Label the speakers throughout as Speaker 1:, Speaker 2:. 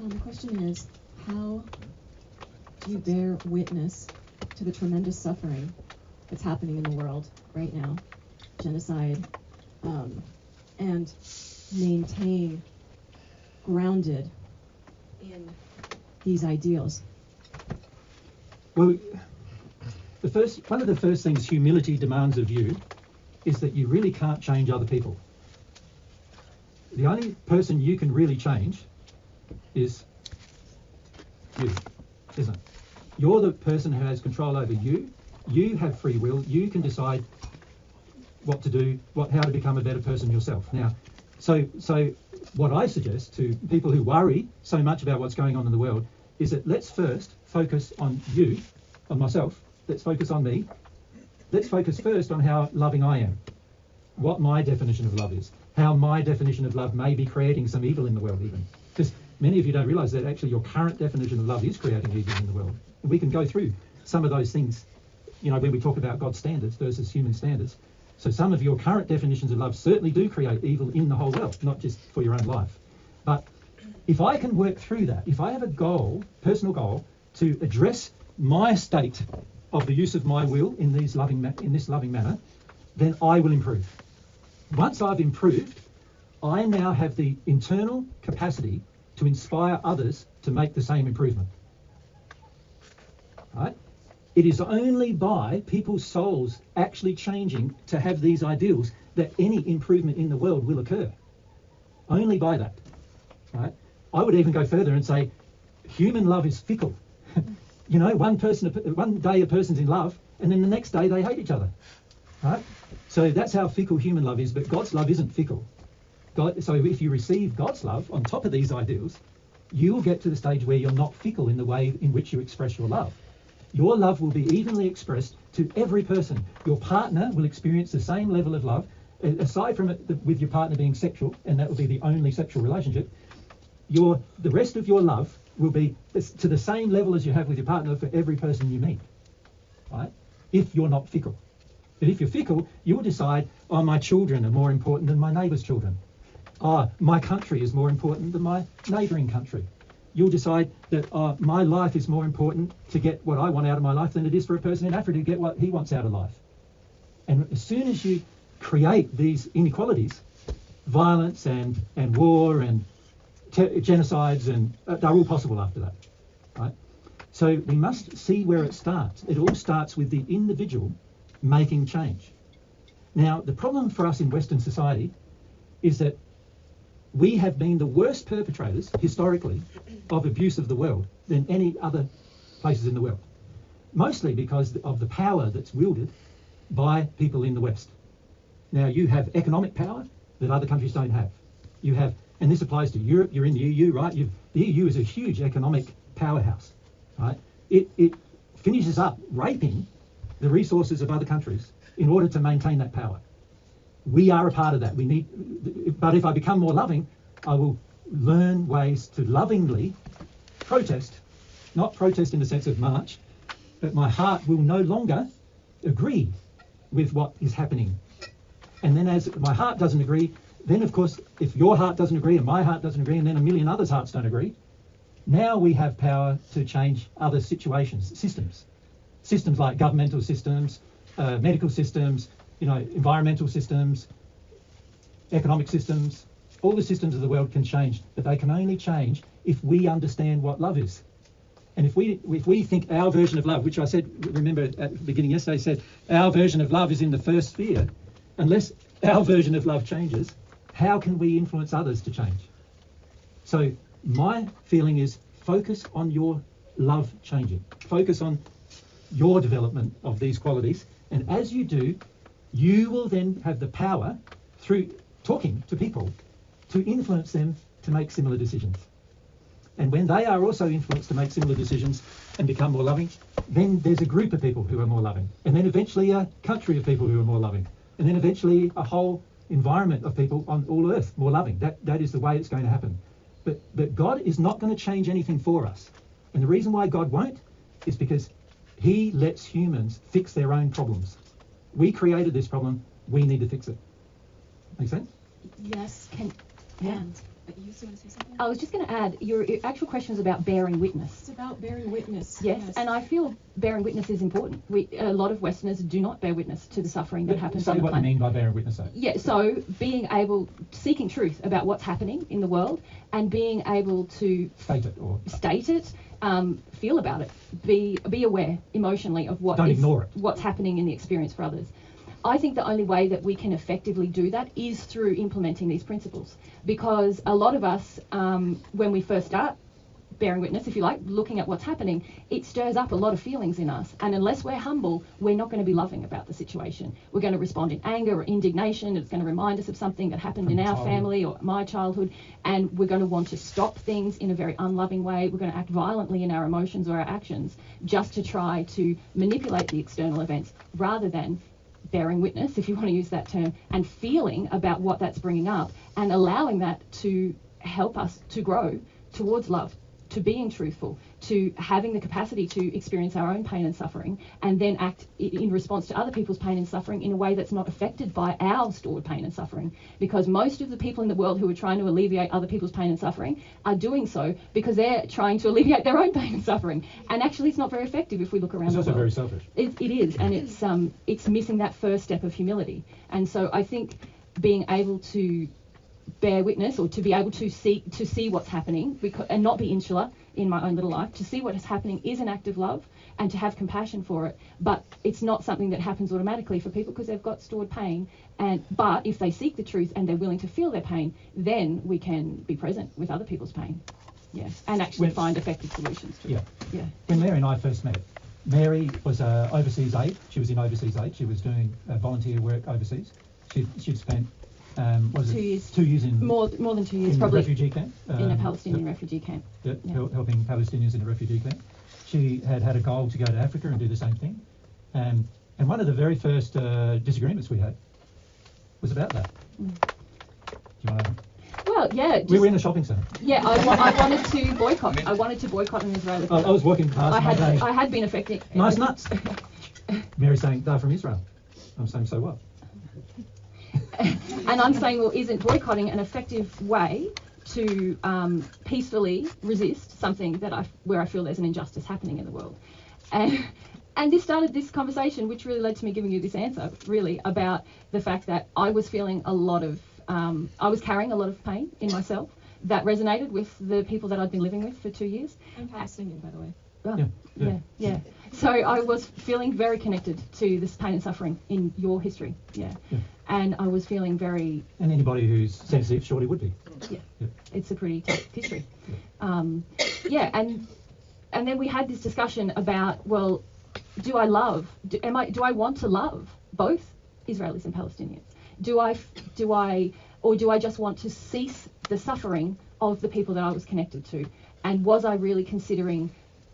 Speaker 1: The question is, how do you bear witness to the tremendous suffering that's happening in the world right now, genocide, and maintain grounded in these ideals?
Speaker 2: Well, one of the first things humility demands of you is that you really can't change other people. The only person you can really change is you, isn't it? You're the person who has control over you. You have free will. You can decide what to do, how to become a better person yourself. Now, so what I suggest to people who worry so much about what's going on in the world is that let's first focus on you, on myself. Let's focus on me. Let's focus first on how loving I am, what my definition of love is, how my definition of love may be creating some evil in the world even. Because many of you don't realise that actually your current definition of love is creating evil in the world. And we can go through some of those things, when we talk about God's standards versus human standards. So some of your current definitions of love certainly do create evil in the whole world, not just for your own life. But if I can work through that, if I have a goal, personal goal, to address my state of the use of my will in this loving manner, then I will improve. Once I've improved, I now have the internal capacity to inspire others to make the same improvement. Right? It is only by people's souls actually changing to have these ideals that any improvement in the world will occur. Only by that. Right? I would even go further and say human love is fickle. One day a person's in love and then the next day they hate each other. Right? So that's how fickle human love is, but God's love isn't fickle. So if you receive God's love on top of these ideals, you will get to the stage where you're not fickle in the way in which you express your love. Your love will be evenly expressed to every person. Your partner will experience the same level of love, aside from it with your partner being sexual, and that will be the only sexual relationship. The rest of your love will be to the same level as you have with your partner for every person you meet, right? If you're not fickle. But if you're fickle, you will decide, my children are more important than my neighbour's children. My country is more important than my neighbouring country. You'll decide that my life is more important to get what I want out of my life than it is for a person in Africa to get what he wants out of life. And as soon as you create these inequalities, violence and war and genocides, and they're all possible after that, right? So we must see where it starts. It all starts with the individual making change. Now, the problem for us in Western society is that we have been the worst perpetrators, historically, of abuse of the world than any other places in the world. Mostly because of the power that's wielded by people in the West. Now, you have economic power that other countries don't have. You have, and this applies to Europe, you're in the EU, right? The EU is a huge economic powerhouse, right? It finishes up raping the resources of other countries in order to maintain that power. We are a part of that. But if I become more loving, I will learn ways to lovingly protest, not protest in the sense of march, but my heart will no longer agree with what is happening. And then as my heart doesn't agree, then of course, if your heart doesn't agree and my heart doesn't agree and then a million others' hearts don't agree, now we have power to change other systems like governmental systems, medical systems, environmental systems, economic systems. All the systems of the world can change, but they can only change if we understand what love is. And if we think our version of love, which I said, remember at the beginning yesterday, I said our version of love is in the first sphere. Unless our version of love changes, how can we influence others to change? So my feeling is focus on your love changing. Focus on your development of these qualities. And as you do, you will then have the power through talking to people to influence them to make similar decisions. And when they are also influenced to make similar decisions and become more loving, then there's a group of people who are more loving. And then eventually a country of people who are more loving. And then eventually a whole environment of people on all earth more loving. That is the way it's going to happen. But God is not going to change anything for us. And the reason why God won't is because he lets humans fix their own problems. We created this problem. We need to fix it. Make sense?
Speaker 1: Yes. You still want to say something?
Speaker 3: I was just going to add, your actual question was about bearing witness.
Speaker 1: It's about bearing witness.
Speaker 3: Yes, and I feel bearing witness is important. A lot of Westerners do not bear witness to the suffering that happens on the planet.
Speaker 2: Say what you mean by bearing witness, though.
Speaker 3: Yeah, so seeking truth about what's happening in the world and being able to state it, feel about it, be aware emotionally of what's happening in the experience for others. I think the only way that we can effectively do that is through implementing these principles, because a lot of us, when we first start bearing witness, if you like, looking at what's happening, it stirs up a lot of feelings in us, and unless we're humble, we're not going to be loving about the situation. We're going to respond in anger or indignation. It's going to remind us of something that happened in our family or my childhood, and we're going to want to stop things in a very unloving way. We're going to act violently in our emotions or our actions just to try to manipulate the external events, rather than bearing witness, if you want to use that term, and feeling about what that's bringing up and allowing that to help us to grow towards love, to being truthful, to having the capacity to experience our own pain and suffering, and then act in response to other people's pain and suffering in a way that's not affected by our stored pain and suffering. Because most of the people in the world who are trying to alleviate other people's pain and suffering are doing so because they're trying to alleviate their own pain and suffering. And actually it's not very effective if we look around the world.
Speaker 2: It's also very selfish.
Speaker 3: It is, and it's missing that first step of humility. And so I think being able to bear witness, or to be able to see what's happening, and not be insular in my own little life, to see what is happening is an act of love, and to have compassion for it. But it's not something that happens automatically for people because they've got stored pain. But if they seek the truth and they're willing to feel their pain, then we can be present with other people's pain, and actually find effective solutions to it. Yeah.
Speaker 2: When Mary and I first met, Mary was overseas aid. She was in overseas aid. She was doing volunteer work overseas. She'd spent 2 years. 2 years in
Speaker 3: more than 2 years,
Speaker 2: in
Speaker 3: probably
Speaker 2: a refugee camp.
Speaker 3: In a Palestinian refugee camp.
Speaker 2: Helping Palestinians in a refugee camp. She had a goal to go to Africa and do the same thing. And one of the very first disagreements we had was about that. Do you want to?
Speaker 3: Well, yeah.
Speaker 2: We were in a shopping centre.
Speaker 3: Yeah, I wanted to boycott. I wanted to boycott an Israeli.
Speaker 2: I was walking past.
Speaker 3: I had been affected.
Speaker 2: Nice nuts. Mary's saying they're from Israel. I'm saying, so what?
Speaker 3: And I'm saying, well, isn't boycotting an effective way to peacefully resist something where I feel there's an injustice happening in the world? And this started this conversation, which really led to me giving you this answer, really, about the fact that I was feeling I was carrying a lot of pain in myself that resonated with the people that I'd been living with for 2 years.
Speaker 1: I'm Palestinian, by the way.
Speaker 3: Oh, yeah. So I was feeling very connected to this pain and suffering in your history, and I was feeling very...
Speaker 2: And anybody who's sensitive surely would be.
Speaker 3: Yeah. It's a pretty tough history. And then we had this discussion about, well, do I want to love both Israelis and Palestinians? Do I just want to cease the suffering of the people that I was connected to? And was I really considering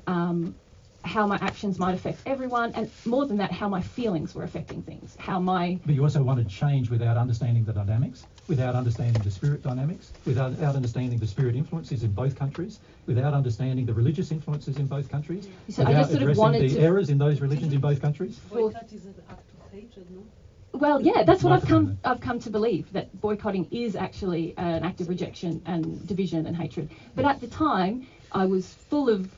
Speaker 3: how my actions might affect everyone, and more than that, how my feelings were affecting things, But
Speaker 2: you also wanted change without understanding the dynamics, without understanding the spirit dynamics, without understanding the spirit influences in both countries, without understanding the religious influences in both countries,
Speaker 3: so
Speaker 2: without
Speaker 3: I just sort of wanted
Speaker 2: the errors in those religions in both countries.
Speaker 4: Boycott is an act of hatred, no?
Speaker 3: Well, yeah, that's what I've come to believe, that boycotting is actually an act of rejection and division and hatred. But at the time, I was full of,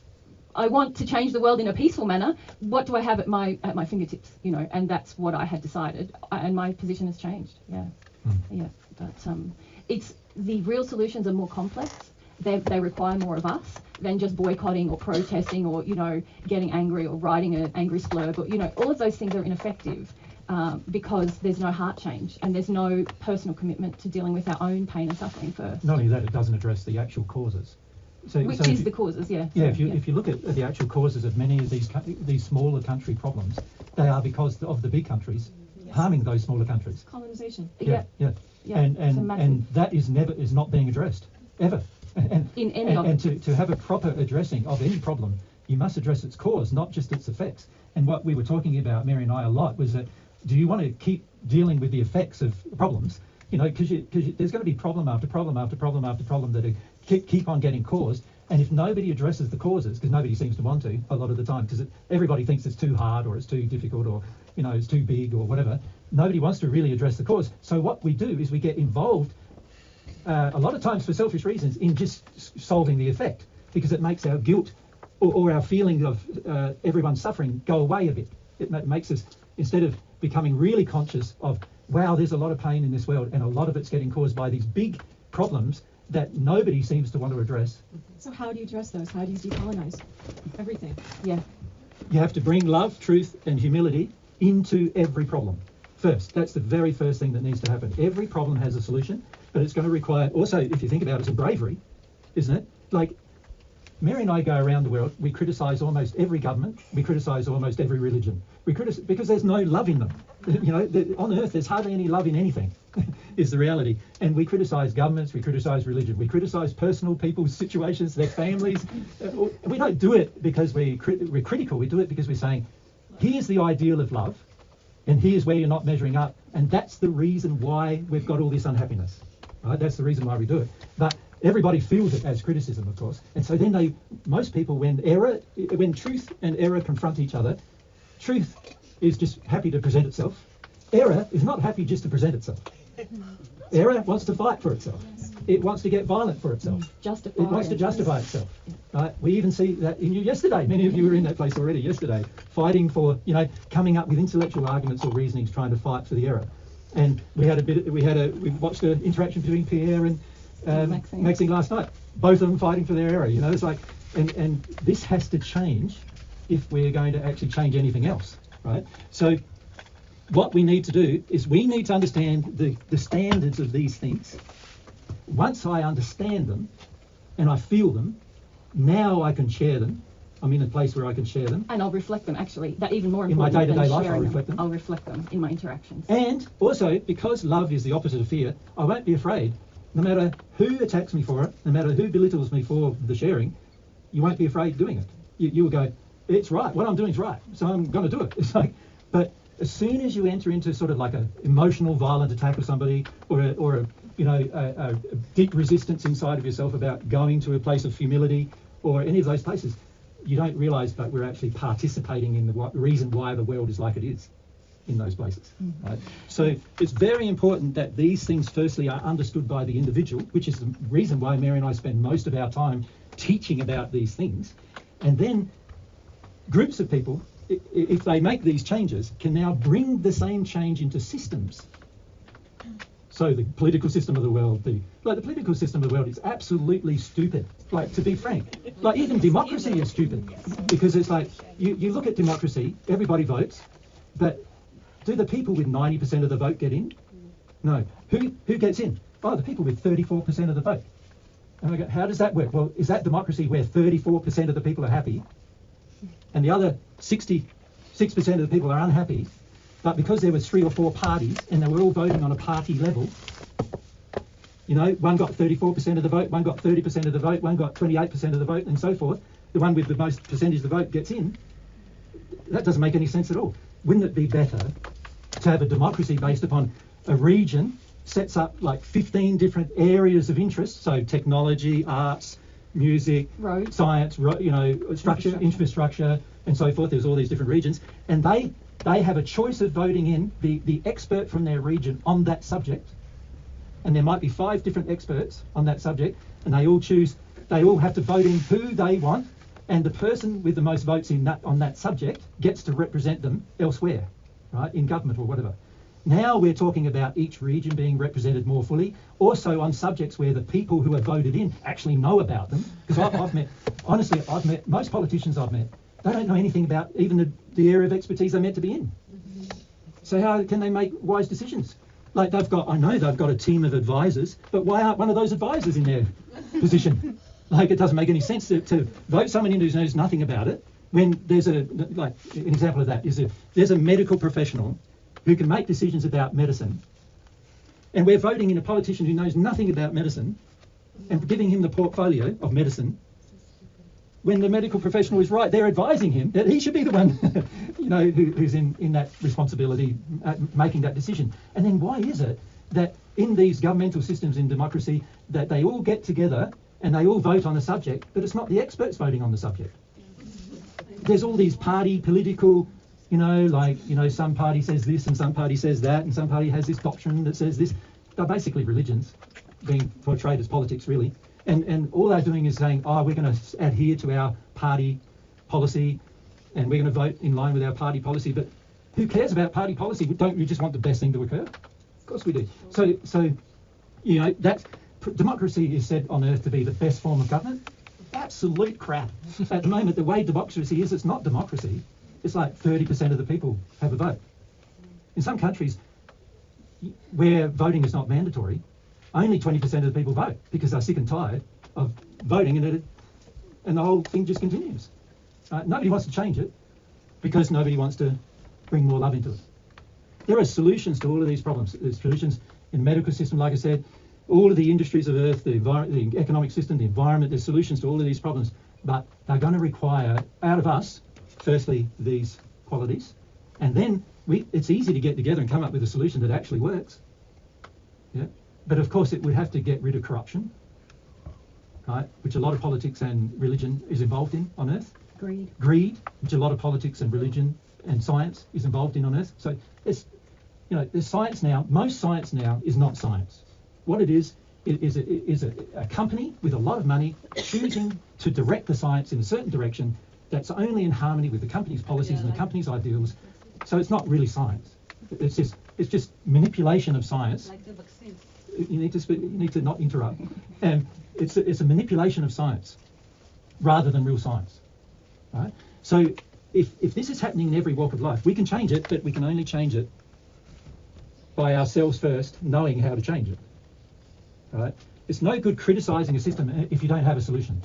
Speaker 3: I want to change the world in a peaceful manner. What do I have at my fingertips? And that's what I had decided. And my position has changed. Yeah. But it's the real solutions are more complex. They require more of us than just boycotting or protesting or getting angry or writing an angry splurb. Or all of those things are ineffective. Because there's no heart change and there's no personal commitment to dealing with our own pain and suffering first.
Speaker 2: Not only that, it doesn't address the actual causes.
Speaker 3: Which is the causes, yeah.
Speaker 2: Yeah, if you look at the actual causes of many of these smaller country problems, they are because of the big countries harming those smaller countries.
Speaker 1: Colonization.
Speaker 2: Yeah. And that is not being addressed ever. And to have a proper addressing of any problem, you must address its cause, not just its effects. And what we were talking about, Mary and I, a lot was that, do you want to keep dealing with the effects of problems? Because there's going to be problem after problem after problem after problem that keep on getting caused. And if nobody addresses the causes, because nobody seems to want to a lot of the time, because everybody thinks it's too hard or it's too difficult or it's too big or whatever, nobody wants to really address the cause. So what we do is we get involved a lot of times for selfish reasons, in just solving the effect, because it makes our guilt or our feeling of everyone's suffering go away a bit. It makes us, instead of becoming really conscious of, wow, there's a lot of pain in this world, and a lot of it's getting caused by these big problems that nobody seems to want to address.
Speaker 1: So how do you address those? How do you decolonize everything?
Speaker 3: Yeah.
Speaker 2: You have to bring love, truth, and humility into every problem first. That's the very first thing that needs to happen. Every problem has a solution, but it's going to require also, if you think about it, some bravery, isn't it? Like, Mary and I go around the world, we criticise almost every government, we criticise almost every religion. We criticise because there's no love in them. You know, on earth there's hardly any love in anything, is the reality. And we criticise governments, we criticise religion, we criticise personal people's situations, their families. We don't do it because we're critical, we do it because we're saying, here's the ideal of love, and here's where you're not measuring up, and that's the reason why we've got all this unhappiness. Right? That's the reason why we do it. But everybody feels it as criticism, of course, and so then most people, when truth and error confront each other, truth is just happy to present itself. Error is not happy just to present itself. Error wants to fight for itself. It wants to get violent for itself.
Speaker 3: Justify.
Speaker 2: It wants to justify itself. Right? We even see that in you yesterday. Many of you were in that place already yesterday, fighting for, coming up with intellectual arguments or reasonings, trying to fight for the error. And we watched an interaction between Pierre and Maxine last night. Both of them fighting for their error. It's like, and this has to change if we're going to actually change anything else, right? So what we need to do is we need to understand the standards of these things. Once I understand them and I feel them, now I can share them. I'm in a place where I can share them.
Speaker 3: And I'll reflect them, actually. That even more
Speaker 2: in my
Speaker 3: important
Speaker 2: day-to-day
Speaker 3: than
Speaker 2: life,
Speaker 3: sharing
Speaker 2: I'll reflect them.
Speaker 3: I'll reflect them in my interactions.
Speaker 2: And also, because love is the opposite of fear, I won't be afraid. No matter who attacks me for it, no matter who belittles me for the sharing, you won't be afraid doing it. You will go, it's right. What I'm doing is right, so I'm going to do it. It's like, but as soon as you enter into sort of like an emotional, violent attack of somebody, or a deep resistance inside of yourself about going to a place of humility, or any of those places, you don't realise that we're actually participating in the reason why the world is like it is in those places. Mm-hmm. Right? So it's very important that these things firstly are understood by the individual, which is the reason why Mary and I spend most of our time teaching about these things. And then groups of people, if they make these changes, can now bring the same change into systems. So the political system of the world, the political system of the world is absolutely stupid. Like, to be frank, like even democracy is stupid, because it's like you look at democracy, everybody votes, but do the people with 90% of the vote get in? No. Who gets in? Oh, the people with 34% of the vote. And we go, how does that work? Well, is that democracy where 34% of the people are happy, and the other 66% of the people are unhappy? But because there was 3 or 4 parties and they were all voting on a party level, one got 34% of the vote, one got 30% of the vote, one got 28% of the vote, and so forth. The one with the most percentage of the vote gets in. That doesn't make any sense at all. Wouldn't it be better to have a democracy based upon a region sets up like 15 different areas of interest, so technology, arts, music,
Speaker 3: road,
Speaker 2: science, infrastructure, and so forth. There's all these different regions, and they have a choice of voting in the expert from their region on that subject, and there might be 5 different experts on that subject, and they all have to vote in who they want, and the person with the most votes on that subject gets to represent them elsewhere, right, in government or whatever. Now we're talking about each region being represented more fully, also on subjects where the people who are voted in actually know about them, because I've met most politicians I've met, they don't know anything about even the area of expertise they're meant to be in. So how can they make wise decisions? Like I know they've got a team of advisors, but why aren't one of those advisors in their position? Like, it doesn't make any sense to vote someone in who knows nothing about it, when there's an example of that is there's a medical professional who can make decisions about medicine, and we're voting in a politician who knows nothing about medicine and giving him the portfolio of medicine, when the medical professional is right, they're advising him that he should be the one, who's in that responsibility, making that decision. And then why is it that in these governmental systems in democracy that they all get together and they all vote on a subject, but it's not the experts voting on the subject? There's all these party political, some party says this and some party says that, and some party has this doctrine that says this. They're basically religions. being portrayed as politics, really. And all they're doing is saying, oh, we're going to adhere to our party policy and we're going to vote in line with our party policy. But who cares about party policy? Don't you just want the best thing to occur? Of course we do. So you know, democracy is said on earth to be the best form of government. Absolute crap. At the moment, the way democracy is, it's not democracy. It's like 30% of the people have a vote. In some countries where voting is not mandatory, only 20% of the people vote because they're sick and tired of voting, and the whole thing just continues. Nobody wants to change it because nobody wants to bring more love into it. There are solutions to all of these problems. There's solutions in the medical system, like I said, all of the industries of Earth, the economic system, the environment, there's solutions to all of these problems, but they're going to require out of us, firstly, these qualities, and then it's easy to get together and come up with a solution that actually works. Yeah? But of course, it would have to get rid of corruption, right? Which a lot of politics and religion is involved in on Earth. Greed, which a lot of politics and religion and science is involved in on Earth. So there's science now. Most science now is not science. What it is a company with a lot of money choosing to direct the science in a certain direction that's only in harmony with the company's policies and the company's ideals. So it's not really science. It's just manipulation of science.
Speaker 4: Like the vaccine.
Speaker 2: You need to not interrupt. And it's a manipulation of science rather than real science. Right? So if this is happening in every walk of life, we can change it, but we can only change it by ourselves first, knowing how to change it. Right? It's no good criticising a system if you don't have a solution.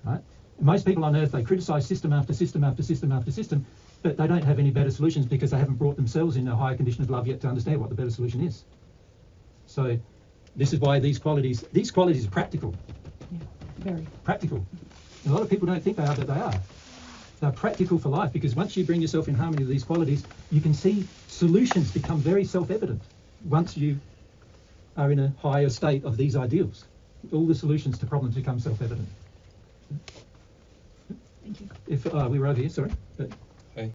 Speaker 2: Right? Most people on Earth, they criticise system after system after system after system, but they don't have any better solutions because they haven't brought themselves in a higher condition of love yet to understand what the better solution is. So this is why these qualities are practical.
Speaker 3: Yeah, very.
Speaker 2: Practical. A lot of people don't think they are, but they are. They're practical for life because once you bring yourself in harmony with these qualities, you can see solutions become very self-evident once you are in a higher state of these ideals. All the solutions to problems become self-evident.
Speaker 3: Thank you.
Speaker 2: If we were over here, sorry. But